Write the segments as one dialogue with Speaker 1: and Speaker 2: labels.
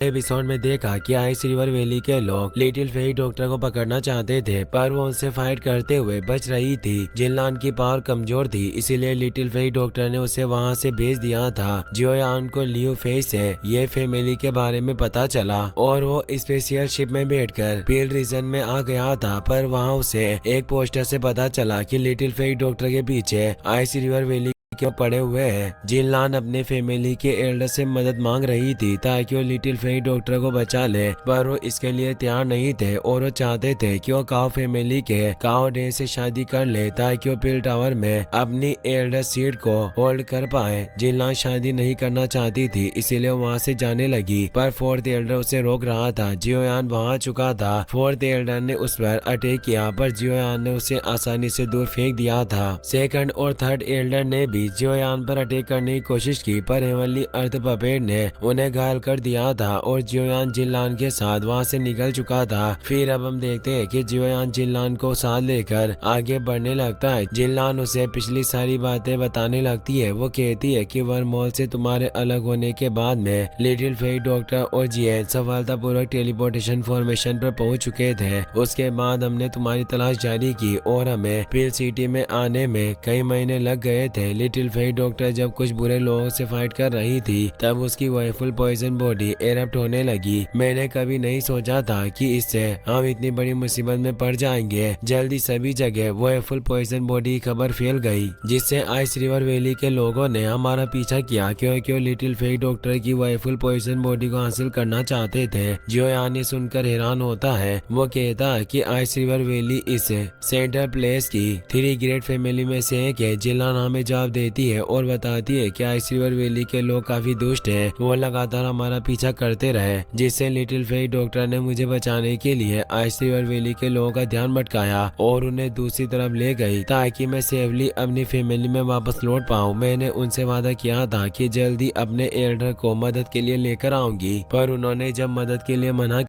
Speaker 1: Episode में देखा कि आइस रिवर वैली के लोग लिटिल फेई डॉक्टर को पकड़ना चाहते थे, पर वो उनसे फाइट करते हुए बच रही थी। जिनलान की पावर कमजोर थी, इसीलिए लिटिल फेई डॉक्टर ने उसे वहां से भेज दिया था। जियोयान को लियो फेई से ये फैमिली के बारे में पता चला और वो स्पेशल शिप में बैठकर फील्ड रीजन में आ गया था, पर वहाँ उसे एक पोस्टर से पता चला कि लिटिल फेई डॉक्टर के पीछे आइस रिवर वैली क्यों पड़े हुए हैं। जिनलान अपने फैमिली के एल्डर से मदद मांग रही थी ताकि वो लिटिल फेई डॉक्टर को बचा ले, पर वो इसके लिए तैयार नहीं थे और वो चाहते थे कि वो काओ फैमिली के काओ डे से शादी कर ले ताकि वो पिल टावर में अपनी एल्डर सीट को होल्ड कर पाए। जिनलान शादी नहीं करना चाहती थी, इसीलिए वहाँ से जाने लगी, पर फोर्थ एल्डर उसे रोक रहा था। जियोयान वहाँ चुका था। फोर्थ एल्डर ने उस पर अटैक किया, पर जियोयान ने उसे आसानी से दूर फेंक दिया था। सेकंड और थर्ड एल्डर ने भी जियोयान पर अटैक करने की कोशिश की, पर हेवनली अर्थ पपेट ने उन्हें घायल कर दिया था और जियोयान जिनलान के साथ वहां से निकल चुका था। फिर अब हम देखते हैं कि जियोयान जिनलान को साथ लेकर आगे बढ़ने लगता है। जिनलान उसे पिछली सारी बातें बताने लगती है। वो कहती है कि वर्महोल से तुम्हारे अलग होने के बाद में लिटिल फेई डॉक्टर और जियन सफलतापूर्वक टेलीपोर्टेशन फॉर्मेशन पर पहुंच चुके थे। उसके बाद हमने तुम्हारी तलाश जारी की और हमें पिल सिटी में आने में कई महीने लग गए थे। लिटिल फेई डॉक्टर जब कुछ बुरे लोगों से फाइट कर रही थी, तब उसकी वाइफुल पॉइजन बॉडी एरप्ट होने लगी। मैंने कभी नहीं सोचा था कि इससे हम इतनी बड़ी मुसीबत में पड़ जाएंगे। जल्दी सभी जगह वाइफुल पॉइजन बॉडी की खबर फैल गई, जिससे आइस रिवर वैली के लोगों ने हमारा पीछा किया, क्योंकि लिटिल फेई डॉक्टर की वाइफुल पॉइजन बॉडी को हासिल करना चाहते थे। जियोयान ये सुनकर हैरान होता है। वो कहता है कि आइस रिवर वैली इस सेंटर प्लेस की 3 ग्रेट फैमिली में से एक है। जिलान हमें जवाब देती है और बताती है कि आइस रिवर वैली के लोग काफी दुष्ट हैं। वो लगातार हमारा पीछा करते रहे, जिससे लिटिल फेई डॉक्टर ने मुझे बचाने के लिए आइस रिवर वैली के लोगों का ध्यान भटकाया और उन्हें दूसरी तरफ ले गई ताकि मैं सेफली अपनी फैमिली में वापस लौट पाऊँ। मैंने उनसे वादा किया था कि जल्दी अपने एल्डर को मदद के लिए लेकर आऊंगी, पर उन्होंने जब मदद के लिए मना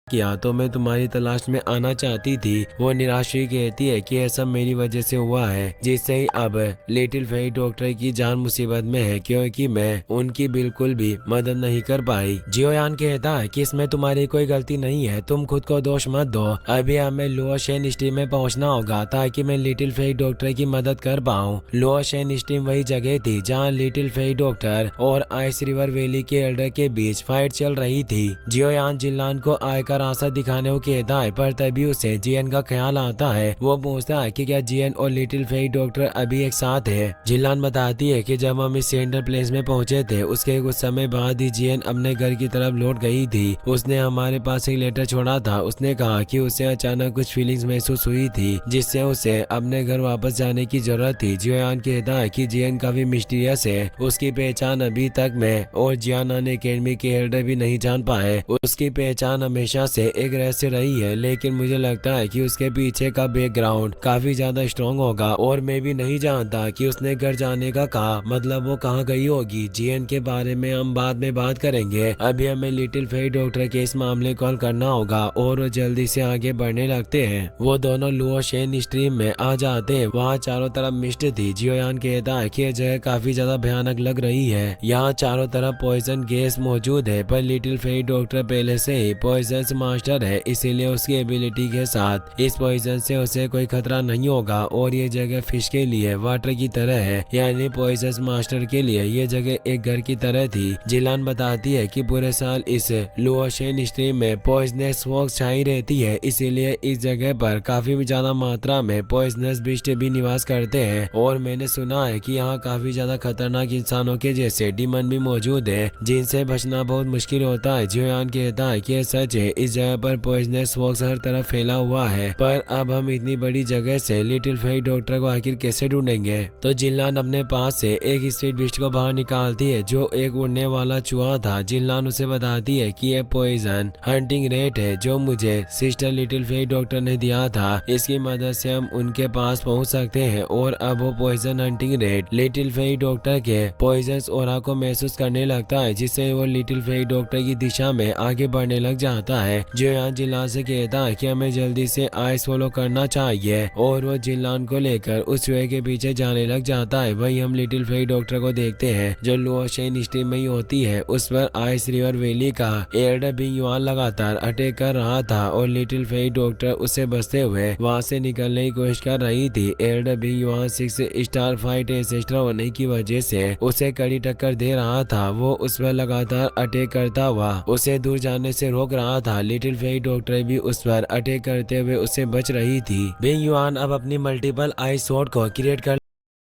Speaker 1: किया तो मैं तुम्हारी तलाश में आना चाहती थी। वो निराश हुई कहती है कि ऐसा मेरी वजह से हुआ है, जिससे ही अब लिटिल फेई डॉक्टर की जान मुसीबत में है, क्योंकि मैं उनकी बिल्कुल भी मदद नहीं कर पाई। जियोयान कहता है कि इसमें तुम्हारी कोई गलती नहीं है, तुम खुद को दोष मत दो। अभी हमें लोअर शेन स्ट्रीम में पहुंचना होगा ताकि मैं लिटिल फेई डॉक्टर की मदद कर पाऊँ। लोअर शेन स्ट्रीम वही जगह थी जहाँ लिटिल फेई डॉक्टर और आइस रिवर वैली के एल्डर के बीच फाइट चल रही थी। जियोयान जिनलान को आकर आशा दिखाने को कहता है, पर तभी उसे जियन का ख्याल आता है। वो पूछता है कि क्या जियन और लिटिल फेई डॉक्टर अभी एक साथ है। जिनलान बताती है कि जब हम इस सेंटर प्लेस में पहुंचे थे, उसके कुछ समय बाद ही जियन अपने घर की तरफ लौट गई थी। उसने हमारे पास एक लेटर छोड़ा था। उसने कहा कि उसे अचानक कुछ फीलिंग्स महसूस हुई थी, जिससे उसे अपने घर वापस जाने की जरूरत थी। जियोयान कहता है कि जियन काफी मिस्टीरियस है। उसकी पहचान अभी तक मैं और जियान एकेडमी के एल्डर भी नहीं जान पाए। उसकी पहचान हमेशा से एक रहस्य रही है, लेकिन मुझे लगता है कि उसके पीछे का बैकग्राउंड काफी ज्यादा स्ट्रॉन्ग होगा और मैं भी नहीं जानता कि उसने घर जाने का कहा मतलब वो कहाँ गई होगी। जियन के बारे में हम बाद में बात करेंगे। अभी हमें लिटिल फेई डॉक्टर के इस मामले कॉल करना होगा और वो जल्दी से आगे बढ़ने लगते हैं। वो दोनों लोअर शेन स्ट्रीम में आ जाते हैं। वहाँ चारों तरफ मिस्ट थी। जियोयान कहता है कि यह जगह काफी ज्यादा भयानक लग रही है। यहाँ चारों तरफ पॉइजन गैस मौजूद है, पर लिटिल फेई डॉक्टर पहले से ही पॉइजन मास्टर है, इसीलिए उसकी एबिलिटी के साथ इस पॉइजन से उसे कोई खतरा नहीं होगा। और ये जगह फिश के लिए वाटर की तरह है, यानी पॉइजन मास्टर के लिए ये जगह एक घर की तरह थी। जिलान बताती है कि पूरे साल इस लोअर शेन स्ट्रीम में पॉइजनस फॉग छाई रहती है, इसीलिए इस जगह पर काफी ज्यादा मात्रा में पॉइजनस बिस्ट भी निवास करते हैं। और मैंने सुना है कि यहाँ काफी ज्यादा खतरनाक इंसानों के जैसे डीमन भी मौजूद है, जिनसे बचना बहुत मुश्किल होता है। जियोयान कहता है कि यह सच है, इस जगह पर पॉइजनस फॉक्स हर तरफ फैला हुआ है, पर अब हम इतनी बड़ी जगह से लिटिल फेई डॉक्टर को आखिर कैसे ढूंढेंगे। तो जिनलान अपने पास से एक स्ट्रीट बिस्ट को बाहर निकालती है, जो एक उड़ने वाला चूहा था। जिनलान उसे बताती है कि यह पॉइजन हंटिंग रेट है, जो मुझे सिस्टर लिटिल फेई डॉक्टर ने दिया था। इसकी मदद से हम उनके पास पहुंच सकते हैं। और अब वो poison hunting rat little Fei doctor के पॉइजन ऑरा को महसूस करने लगता है, जिससे वो लिटिल फेई डॉक्टर की दिशा में आगे बढ़ने लग जाता है। है जो यहाँ जिलान से कहता है कि हमें जल्दी से आइस फॉलो करना चाहिए और वो जिलान को लेकर उस वे के पीछे जाने लग जाता है। वही हम लिटिल फेई डॉक्टर को देखते हैं जो लुओशेन स्ट्रीम में ही होती है। उस पर आइस रिवर वैली का एल्डर बिंग युआन लगातार अटैक कर रहा था और लिटिल फेई डॉक्टर उससे बचते हुए वहां से निकलने की कोशिश कर रही थी। Elder Bing Yuan 6 star fight ancestor होने की वजह से उसे कड़ी टक्कर दे रहा था। वो उस पर लगातार अटैक करता हुआ उसे दूर जाने से रोक रहा था। लिटिल फेई डॉक्टर भी उस पर अटैक करते हुए उससे बच रही थी। बिंग युआन अब अपनी मल्टीपल आई शॉट को क्रिएट कर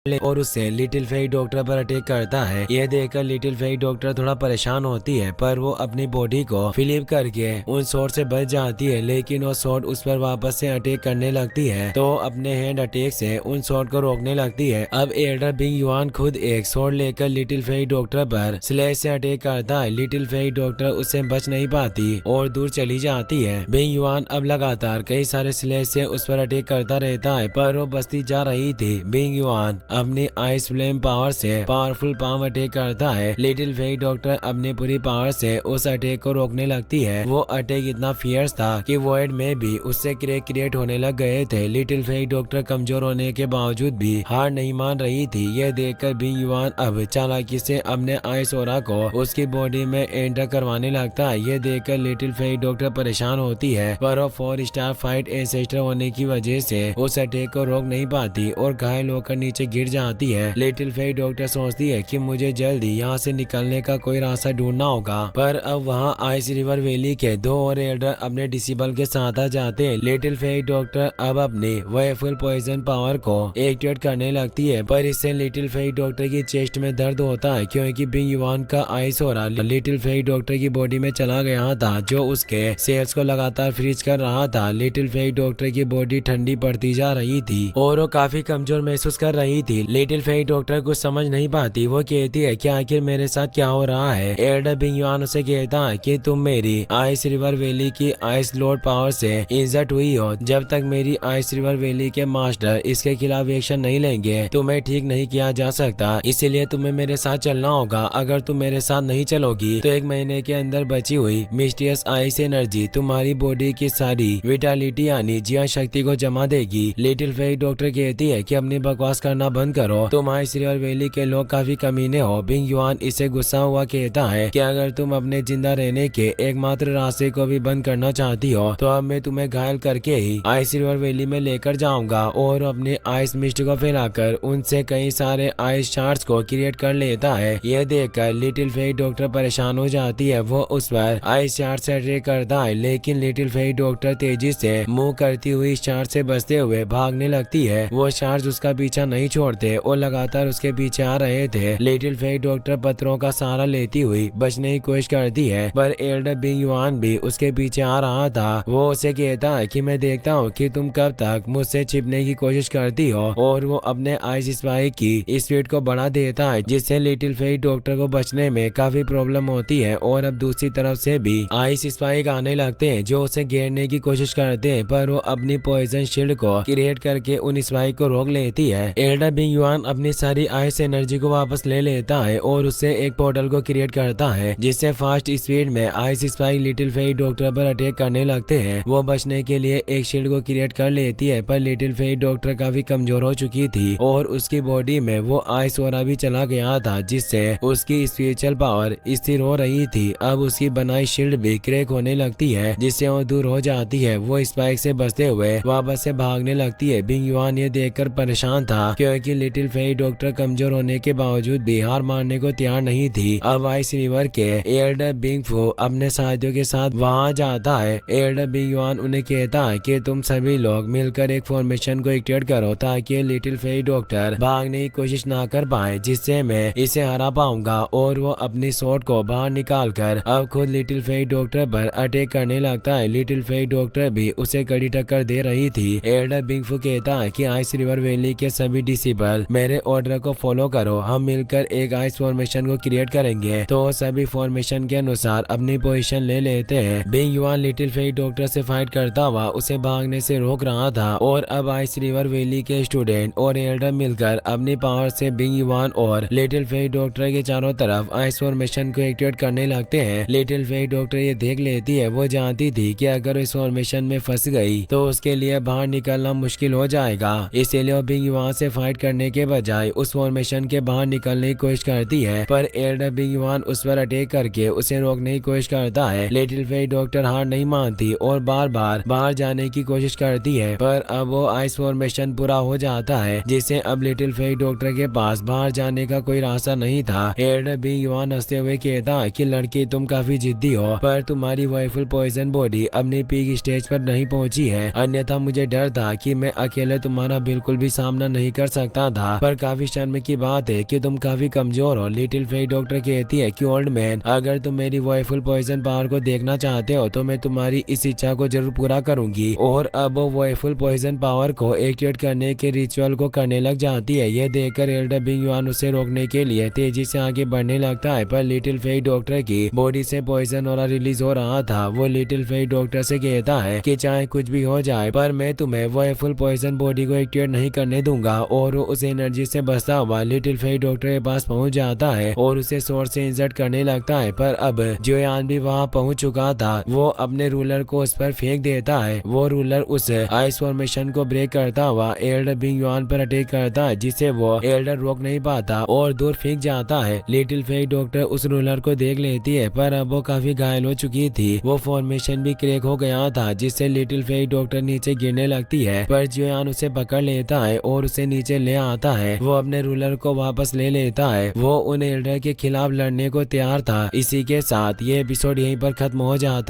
Speaker 1: और उससे लिटिल फेई डॉक्टर पर अटैक करता है। यह देखकर लिटिल फेई डॉक्टर थोड़ा परेशान होती है पर वो अपनी बॉडी को फ्लिप करके उन शॉट से बच जाती है, लेकिन वो शॉट उस पर वापस से अटैक करने लगती है तो अपने हैंड अटैक से उन शॉट को रोकने लगती है। अब एल्डर बिंग युआन खुद एक शॉट लेकर लिटिल फेई डॉक्टर पर स्लैश से अटैक करता है। लिटिल फेई डॉक्टर उससे बच नहीं पाती और दूर चली जाती है। बिंग युआन अब लगातार कई सारे स्लैश से उस पर अटैक करता रहता है पर वो बचती जा रही थी। बिंग युआन अपनी आइस फ्लेम पावर से पावरफुल पाम अटैक करता है। लिटिल फेई डॉक्टर अपनी पूरी पावर से उस अटैक को रोकने लगती है। वो अटैक इतना फियर्स था कि वॉइड में भी उससे क्रैक क्रिएट होने लग गए थे। लिटिल फेई डॉक्टर कमजोर होने के बावजूद भी हार नहीं मान रही थी। यह देखकर बिंग युआन अब चालाकी से अपने आइस ओरा को उसकी बॉडी में एंटर करवाने लगता है। यह देखकर लिटिल फेई डॉक्टर परेशान होती है पर वो 4 स्टार फाइट एंसेस्टर होने की वजह से उस अटैक को रोक नहीं पाती और घायल होकर नीचे गिर जाती है। लिटिल फेई डॉक्टर सोचती है कि मुझे जल्दी यहाँ से निकलने का कोई रास्ता ढूंढना होगा पर अब वहाँ आइस रिवर वैली के 2 और एल्डर अपने डिसेबल के साथ आ जाते हैं। लिटिल फेई डॉक्टर अब अपनी वेफुल पॉइजन पावर को एक्टिवेट करने लगती है पर इससे लिटिल फेई डॉक्टर की चेस्ट में दर्द होता है क्योंकि बिंग युआन का आइस ओरा लिटिल फेई डॉक्टर की बॉडी में चला गया था जो उसके सेल्स को लगातार फ्रीज कर रहा था। लिटिल फेई डॉक्टर की बॉडी ठंडी पड़ती जा रही थी और वो काफी कमजोर महसूस कर रही थी। लिटिल फेई डॉक्टर कुछ समझ नहीं पाती। वो कहती है कि आखिर मेरे साथ क्या हो रहा है। एल्डर बिंग युआन उसे कहता है कि तुम मेरी आइस रिवर वैली की आइस लॉर्ड पावर से इंजर्ड हुई हो। जब तक मेरी आइस रिवर वैली के मास्टर इसके खिलाफ एक्शन नहीं लेंगे तुम्हें ठीक नहीं किया जा सकता, इसीलिए तुम्हें मेरे साथ चलना होगा। अगर तुम मेरे साथ नहीं चलोगी तो 1 महीने के अंदर बची हुई मिस्टीरियस आइस एनर्जी तुम्हारी बॉडी की सारी विटालिटी यानी जीवन शक्ति को जमा देगी। लिटिल फेई डॉक्टर कहती है कि अपनी बकवास करना बंद करो, तुम आइस रिवर वैली के लोग काफी कमीने हो। बिंग युआन इसे गुस्सा हुआ कहता है कि अगर तुम अपने जिंदा रहने के एकमात्र रास्ते को भी बंद करना चाहती हो तो अब मैं तुम्हें घायल करके ही आइस रिवर वैली में लेकर जाऊंगा और अपने आइस मिस्ट को फैलाकर उनसे कई सारे आइस शार्ट्स को क्रिएट कर लेता है। यह देखकर लिटिल फेई डॉक्टर परेशान हो जाती है। वो उस पर आइस शार्ट से अटैक करता है लेकिन लिटिल फेई डॉक्टर तेजी से मूव करती हुई शार्ट से बचते हुए भागने लगती है। वो शार्ट्स उसका पीछा नहीं छोड़ते और लगातार उसके पीछे आ रहे थे। लिटिल फेई डॉक्टर पत्थरों का सहारा लेती हुई बचने की कोशिश करती है पर एल्डर बिंग युआन भी उसके पीछे आ रहा था। वो उसे कहता है कि मैं देखता हूँ कि तुम कब तक मुझसे छिपने की कोशिश करती हो और वो अपने आइस स्पाइक की स्पीड को बढ़ा देता है जिससे लिटिल फेई डॉक्टर को बचने में काफी प्रॉब्लम होती है। और अब दूसरी तरफ से भी आइस स्पाइक आने लगते हैं जो उसे घेरने की कोशिश करते हैं पर वो अपनी पॉइजन शील्ड को क्रिएट करके उन स्पाइक को रोक लेती है। एल्डर बिंग युआन अपनी सारी आइस एनर्जी को वापस ले लेता है और उससे एक पोर्टल को क्रिएट करता है जिससे फास्ट स्पीड में ice spike little Fei doctor पर अटैक करने लगते हैं। वो बचने के लिए एक शील्ड को क्रिएट कर लेती है पर लिटिल फेई डॉक्टर काफी कमजोर हो चुकी थी और उसकी बॉडी में वो आइस ओरा भी चला गया था जिससे उसकी स्पिरिचुअल पावर स्थिर हो रही थी। अब उसकी बनाई शील्ड भी क्रैक होने लगती है जिससे वो दूर हो जाती है। वो स्पाइक से बचते हुए वापस से भागने लगती है। बिंग युआन ये देखकर परेशान था क्योंकि लिटिल फेई डॉक्टर कमजोर होने के बावजूद भी हार मानने को तैयार नहीं थी। अब आइस रिवर के एल्डर बिंग फू अपने साथियों के साथ वहां जाता है। एल्डर बिंग युआन उन्हें कहता है कि तुम सभी लोग मिलकर एक फॉर्मेशन को एक्टिवेट करो ताकि लिटिल फेई डॉक्टर भागने की कोशिश ना कर पाए जिससे मैं इसे हरा पाऊंगा। और वो अपनी शॉट को बाहर निकाल कर अब खुद लिटिल फेई डॉक्टर पर अटैक करने लगता है। लिटिल फेई डॉक्टर भी उसे कड़ी टक्कर दे रही थी। एल्डर बिंग फू कहता है कि आइस रिवर वैली के सभी डिसेबल पीपल, मेरे ऑर्डर को फॉलो करो, हम मिलकर एक आइस फॉर्मेशन को क्रिएट करेंगे। तो सभी फॉर्मेशन के अनुसार अपनी पोजीशन ले लेते हैं। Bing Yuan little Fei doctor से फाइट करता हुआ उसे भागने से रोक रहा था और अब आइस रिवर वैली के स्टूडेंट और एल्डर मिलकर अपनी पावर से बिंग युआन और लिटिल फेई डॉक्टर के चारों तरफ आइस फॉर्मेशन को एक्टिवेट करने लगते हैं। लिटिल फेई डॉक्टर ये देख लेती है, वो जानती थी कि अगर इस फॉर्मेशन में फंस गई तो उसके लिए बाहर निकलना मुश्किल हो जाएगा। इसीलिए वो बिंग युआन से फाइट करने के बजाय उस फॉर्मेशन के बाहर निकलने की कोशिश करती है, पर एल्डर बिंग युआन उस पर अटैक करके उसे रोकने की कोशिश करता है। लिटिल फेई डॉक्टर हार नहीं मानती और बार बार बाहर जाने की कोशिश करती है, पर अब वो आइस फॉर्मेशन पूरा हो जाता है, जिससे अब लिटिल फेई डॉक्टर के पास बाहर जाने का कोई रास्ता नहीं था। एल्डर बिंग युआन हंसते हुए कहता है कि लड़की तुम काफी जिद्दी हो, पर तुम्हारी वाइफुल पॉइजन बॉडी अपनी पीक स्टेज पर नहीं पहुंची है, अन्यथा मुझे डर था कि मैं अकेले तुम्हारा बिल्कुल भी सामना नहीं कर सकता था, पर काफी शर्म की बात है कि तुम काफी कमजोर हो। लिटिल फेई डॉक्टर कहती है कि ओल्ड मैन, अगर तुम मेरी वाइफुल पॉइजन पावर को देखना चाहते हो तो मैं तुम्हारी इस इच्छा को जरूर पूरा करूंगी। और अब वो वाइफुल पॉइजन पावर को एक्टिवेट करने के रिचुअल को करने लग जाती है। यह देखकर एल्डर बिंग युआन उसे रोकने के लिए तेजी से आगे बढ़ने लगता है, पर लिटिल फेई डॉक्टर की बॉडी से पॉइजन और रिलीज हो रहा था। वो लिटिल फेई डॉक्टर से कहता है कि चाहे कुछ भी हो जाए पर मैं तुम्हें वाइफुल पॉइजन बॉडी को एक्टिवेट नहीं करने दूंगा। और वो उस एनर्जी से बचता हुआ लिटिल फेई डॉक्टर के पास पहुंच जाता है और उसे स्वॉर्ड से इंसर्ट करने लगता है, पर अब जोयान भी वहां पहुंच चुका था। वो अपने रूलर को उस पर फेंक देता है। वो रूलर उस आइस फॉर्मेशन को ब्रेक करता हुआ एल्डर बिंग युआन पर अटैक करता है, जिसे वो एल्डर रोक नहीं पाता और दूर फेंक जाता है। लिटिल फेई डॉक्टर उस रूलर को देख लेती है, पर अब वो काफी घायल हो चुकी थी। वो फॉर्मेशन भी क्रैक हो गया था, जिससे लिटिल फेई डॉक्टर नीचे गिरने लगती है, पर जोयान उसे पकड़ लेता है और उसे नीचे ले आता है। वो अपने रूलर को वापस ले लेता है। वो उन एल्डर के खिलाफ लड़ने को तैयार था। इसी के साथ ये एपिसोड यहीं पर खत्म हो जाता